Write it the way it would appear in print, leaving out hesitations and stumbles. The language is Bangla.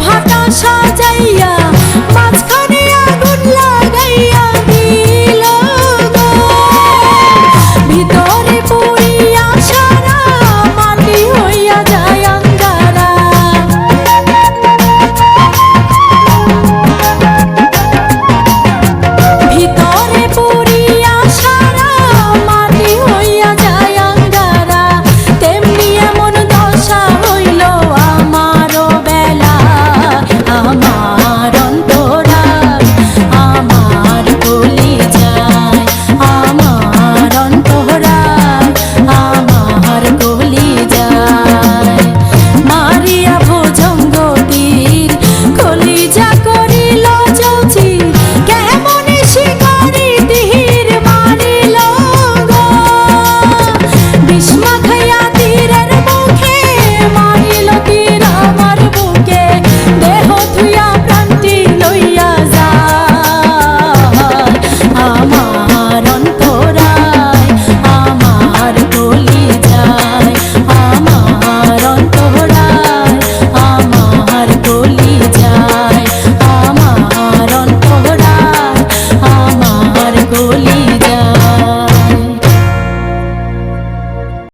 ভাটা সাজাইয়া মাঝখানে আগুন লাগাইয়া দিল গো। ভিতরে পুড়িয়া সারা মাটি হইয়া যায় আঙ্গারা। ভিতরে পুড়িয়া সারা মাটি হইয়া যায় আঙ্গারা। তেমনি এমন দশা হইল আমারও বেলা। আমার অন্তরাল আমার কলিজায়, আমার অন্তরাল আমার কলিজায়। মারিয়া ভুজঙ্গ তীর কলিজা করিল চৌচির, কেমন শিকারি তীর মারিল গো। বিষ মাখা